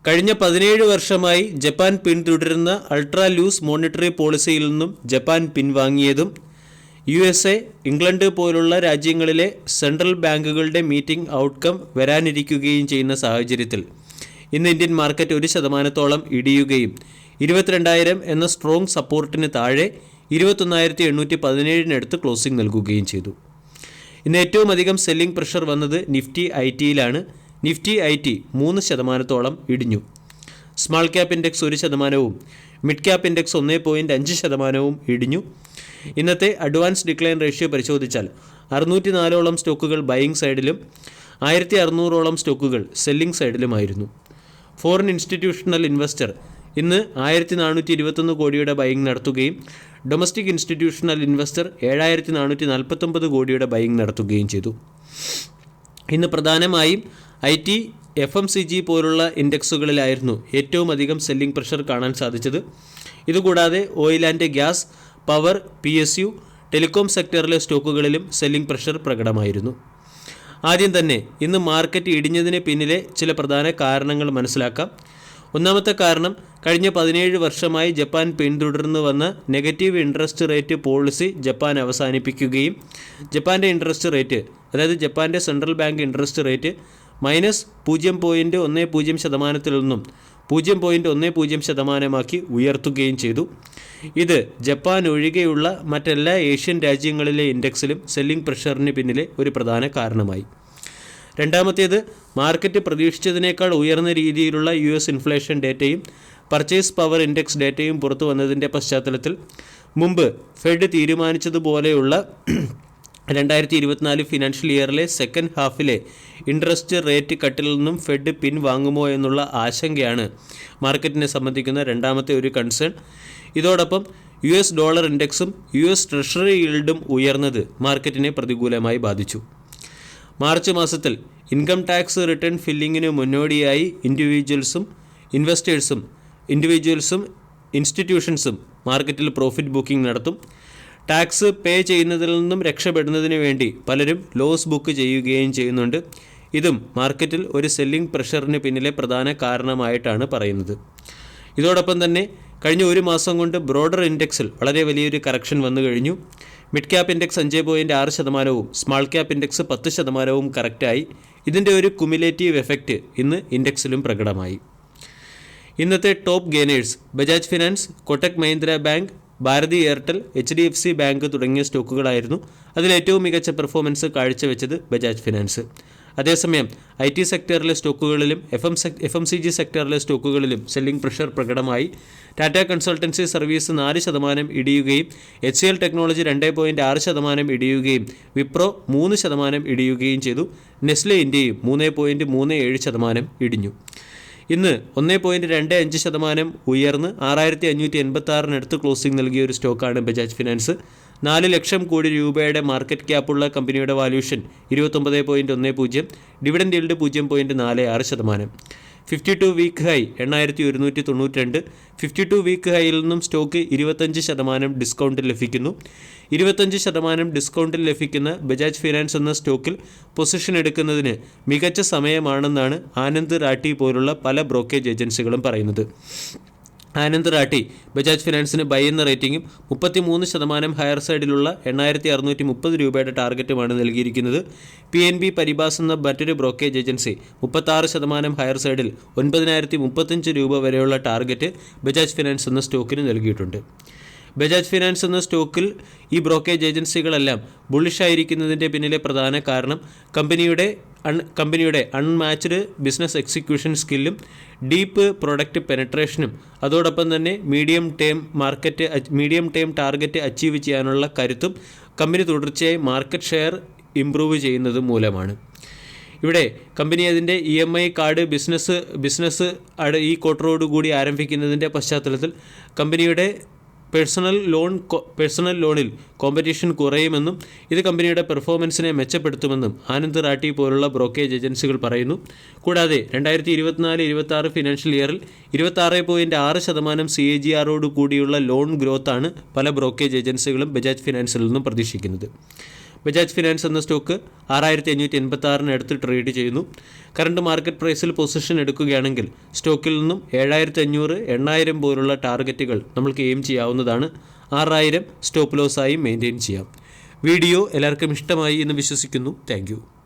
കഴിഞ്ഞ 17 വർഷമായി ജപ്പാൻ പിന്തുടരുന്ന അൾട്രാ ലൂസ് മോണിറ്ററി പോളിസിയിൽ നിന്നും ജപ്പാൻ പിൻവാങ്ങിയതും USA, ഇംഗ്ലണ്ട് പോലുള്ള രാജ്യങ്ങളിലെ സെൻട്രൽ ബാങ്കുകളുടെ മീറ്റിംഗ് ഔട്ട്കം വരാനിരിക്കുകയും ചെയ്യുന്ന സാഹചര്യത്തിൽ ഇന്ന് ഇന്ത്യൻ മാർക്കറ്റ് 1% ഇടിയുകയും 22,000 എന്ന സ്ട്രോങ് സപ്പോർട്ടിന് താഴെ 21,817 ക്ലോസിംഗ് നൽകുകയും ചെയ്തു. ഇന്ന് ഏറ്റവും അധികം സെല്ലിംഗ് പ്രഷർ വന്നത് നിഫ്റ്റി IT-യിലാണ്. നിഫ്റ്റി IT 3% ഇടിഞ്ഞു. Small cap index 1%, mid cap index 1.5% ഇടിഞ്ഞു. ഇന്നത്തെ അഡ്വാൻസ് ഡിക്ലൈൻ റേഷ്യോ പരിശോധിച്ചാൽ 604 സ്റ്റോക്കുകൾ ബൈയിങ് സൈഡിലും 1600 സ്റ്റോക്കുകൾ സെല്ലിംഗ് സൈഡിലുമായിരുന്നു. ഫോറിൻ ഇൻസ്റ്റിറ്റ്യൂഷണൽ ഇൻവെസ്റ്റർ ഇന്ന് 1421 കോടിയുടെ ബൈയിങ് നടത്തുകയും ഡൊമസ്റ്റിക് ഇൻസ്റ്റിറ്റ്യൂഷണൽ ഇൻവെസ്റ്റർ 7449 കോടിയുടെ ബൈയിങ് നടത്തുകയും ചെയ്തു. ഇന്ന് പ്രധാനമായും IT, FMCG പോലുള്ള ഇൻഡെക്സുകളിലായിരുന്നു ഏറ്റവും അധികം സെല്ലിംഗ് പ്രഷർ കാണാൻ സാധിച്ചത്. ഇതുകൂടാതെ oil and gas, power, PSU, telecom സെക്ടറിലെ സ്റ്റോക്കുകളിലും സെല്ലിംഗ് പ്രഷർ പ്രകടമായിരുന്നു. ആദ്യം തന്നെ ഇന്ന് മാർക്കറ്റ് ഇടിഞ്ഞതിന് പിന്നിലെ ചില പ്രധാന കാരണങ്ങൾ മനസ്സിലാക്കാം. ഒന്നാമത്തെ കാരണം, കഴിഞ്ഞ 17 വർഷമായി ജപ്പാൻ പിന്തുടർന്നു വന്ന negative interest rate policy Japan അവസാനിപ്പിക്കുകയും ജപ്പാൻ്റെ ഇൻട്രസ്റ്റ് റേറ്റ്, അതായത് ജപ്പാൻ്റെ സെൻട്രൽ ബാങ്ക് ഇൻട്രസ്റ്റ് റേറ്റ് -0.10% നിന്നും 0.10% ഉയർത്തുകയും ചെയ്തു. ഇത് ജപ്പാൻ ഒഴികെയുള്ള മറ്റെല്ലാ ഏഷ്യൻ രാജ്യങ്ങളിലെ ഇൻഡെക്സിലും സെല്ലിംഗ് പ്രഷറിന് പിന്നിലെ ഒരു പ്രധാന കാരണമായി. രണ്ടാമത്തേത്, മാർക്കറ്റ് പ്രതീക്ഷിച്ചതിനേക്കാൾ ഉയർന്ന രീതിയിലുള്ള US ഇൻഫ്ലേഷൻ ഡേറ്റയും പർച്ചേസ് പവർ ഇൻഡെക്സ് ഡേറ്റയും പുറത്തു വന്നതിൻ്റെ പശ്ചാത്തലത്തിൽ മുമ്പ് ഫെഡ് തീരുമാനിച്ചതുപോലെയുള്ള 2024 ഫിനാൻഷ്യൽ ഇയറിലെ സെക്കൻഡ് ഹാഫിലെ ഇൻട്രസ്റ്റ് റേറ്റ് കട്ടിൽ നിന്നും ഫെഡ് പിൻവാങ്ങുമോ എന്നുള്ള ആശങ്കയാണ് മാർക്കറ്റിനെ സംബന്ധിക്കുന്ന രണ്ടാമത്തെ ഒരു കൺസേൺ. ഇതോടൊപ്പം US ഡോളർ ഇൻഡെക്സും US ട്രഷറി ഈൽഡും ഉയർന്നത് മാർക്കറ്റിനെ പ്രതികൂലമായി ബാധിച്ചു. മാർച്ച് മാസത്തിൽ ഇൻകം ടാക്സ് റിട്ടേൺ ഫില്ലിങ്ങിന് മുന്നോടിയായി ഇൻഡിവിജ്വൽസും ഇൻസ്റ്റിറ്റ്യൂഷൻസും മാർക്കറ്റിൽ പ്രോഫിറ്റ് ബുക്കിംഗ് നടത്തും. ടാക്സ് പേ ചെയ്യുന്നതിൽ നിന്നും രക്ഷപ്പെടുന്നതിന് വേണ്ടി പലരും ലോസ് ബുക്ക് ചെയ്യുകയും ചെയ്യുന്നുണ്ട്. ഇതും മാർക്കറ്റിൽ ഒരു സെല്ലിംഗ് പ്രഷറിന് പിന്നിലെ പ്രധാന കാരണമായിട്ടാണ് പറയുന്നത്. ഇതോടൊപ്പം തന്നെ കഴിഞ്ഞ ഒരു മാസം കൊണ്ട് ബ്രോഡർ ഇൻഡെക്സിൽ വളരെ വലിയൊരു കറക്ഷൻ വന്നു കഴിഞ്ഞു. Mid cap index 5.6%, small cap index 10% കറക്റ്റായി. ഇതിൻ്റെ ഒരു കുമുലേറ്റീവ് എഫക്റ്റ് ഇന്ന് ഇൻഡെക്സിലും പ്രകടമായി. ഇന്നത്തെ top gainers Bajaj Finance, Kotak Mahindra bank, Bharti Airtel, HDFC bank തുടങ്ങിയ സ്റ്റോക്കുകളായിരുന്നു. അതിലേറ്റവും മികച്ച പെർഫോമൻസ് കാഴ്ചവെച്ചത് ബജാജ് ഫിനാൻസ്. അതേസമയം IT സെക്ടറിലെ സ്റ്റോക്കുകളിലും FMCG സെക്ടറിലെ സ്റ്റോക്കുകളിലും സെല്ലിംഗ് പ്രഷർ പ്രകടമായി. ടാറ്റ കൺസൾട്ടൻസി സർവീസ് 4% ഇടിയുകയും HCL ടെക്നോളജി 2.6% ഇടിയുകയും വിപ്രോ 3% ഇടിയുകയും ചെയ്തു. നെസ്ലെ ഇന്ത്യയും 3.37% ഇടിഞ്ഞു. ഇന്ന് 1.25% ഉയർന്ന് 6,586 ക്ലോസിംഗ് നൽകിയ ഒരു സ്റ്റോക്കാണ് ബജാജ് ഫിനാൻസ്. 4 ലക്ഷം കോടി രൂപയുടെ മാർക്കറ്റ് ക്യാപ്പുള്ള കമ്പനിയുടെ valuation 29.10, dividend yield 0.46%. 52 week high 8,192. 52 week ഹൈയിൽ നിന്നും സ്റ്റോക്ക് 25% ഡിസ്കൗണ്ടിൽ ലഭിക്കുന്നു. 25% ഡിസ്കൗണ്ടിൽ ലഭിക്കുന്ന ബജാജ് ഫിനാൻസ് എന്ന സ്റ്റോക്കിൽ പൊസിഷൻ എടുക്കുന്നതിന് മികച്ച സമയമാണെന്നാണ് ആനന്ദ് റാട്ടി പോലുള്ള പല ബ്രോക്കേജ് ഏജൻസികളും പറയുന്നത്. ആനന്ദ് റാട്ടി ബജാജ് ഫിനാൻസിന് ബൈ എന്ന റേറ്റിംഗും 33% ഹയർ സൈഡിലുള്ള 8,630 രൂപയുടെ ടാർഗറ്റുമാണ് നൽകിയിരിക്കുന്നത്. PNB പരിബാസ് എന്ന മറ്റൊരു ബ്രോക്കേജ് ഏജൻസി 36% ഹയർ സൈഡിൽ 9,035 രൂപ വരെയുള്ള ടാർഗറ്റ് ബജാജ് ഫിനാൻസ് എന്ന സ്റ്റോക്കിന് നൽകിയിട്ടുണ്ട്. ബജാജ് ഫിനാൻസ് എന്ന സ്റ്റോക്കിൽ ഈ ബ്രോക്കേജ് ഏജൻസികളെല്ലാം ബുള്ളിഷായിരിക്കുന്നതിൻ്റെ പിന്നിലെ പ്രധാന കാരണം കമ്പനിയുടെ അൺമാച്ച്ഡ് ബിസിനസ് എക്സിക്യൂഷൻ സ്കില്ലും ഡീപ്പ് പ്രൊഡക്റ്റ് പെനട്രേഷനും അതോടൊപ്പം തന്നെ മീഡിയം ടേം ടാർഗറ്റ് അച്ചീവ് ചെയ്യാനുള്ള കരുത്തും കമ്പനി തുടർച്ചയായി മാർക്കറ്റ് ഷെയർ ഇംപ്രൂവ് ചെയ്യുന്നത് മൂലമാണ്. ഇവിടെ കമ്പനി അതിൻ്റെ EMI കാർഡ് ബിസിനസ് ഈ ക്വാർട്ടറോടുകൂടി ആരംഭിക്കുന്നതിൻ്റെ പശ്ചാത്തലത്തിൽ കമ്പനിയുടെ പേഴ്സണൽ ലോണിൽ കോമ്പറ്റീഷൻ കുറയുമെന്നും ഇത് കമ്പനിയുടെ പെർഫോമൻസിനെ മെച്ചപ്പെടുത്തുമെന്നും ആനന്ദ് റാട്ടി പോലുള്ള ബ്രോക്കേജ് ഏജൻസികൾ പറയുന്നു. കൂടാതെ 2024-26 ഫിനാൻഷ്യൽ ഇയറിൽ 26.6% CAGR കൂടിയുള്ള ലോൺ ഗ്രോത്താണ് പല ബ്രോക്കേജ് ഏജൻസികളും ബജാജ് ഫിനാൻസിൽ നിന്നും പ്രതീക്ഷിക്കുന്നത്. ബജാജ് ഫിനാൻസ് എന്ന സ്റ്റോക്ക് 6586 അടുത്ത് ട്രേഡ് ചെയ്യുന്നു. കറണ്ട് മാർക്കറ്റ് പ്രൈസിൽ പൊസിഷൻ എടുക്കുകയാണെങ്കിൽ സ്റ്റോക്കിൽ നിന്നും 7500, 8000 പോലുള്ള ടാർഗറ്റുകൾ നമ്മൾക്ക് എയിം ചെയ്യാവുന്നതാണ്. 6000 സ്റ്റോപ്പ് ലോസായി മെയിൻറ്റെയിൻ ചെയ്യാം. വീഡിയോ എല്ലാവർക്കും ഇഷ്ടമായി എന്ന് വിശ്വസിക്കുന്നു. താങ്ക്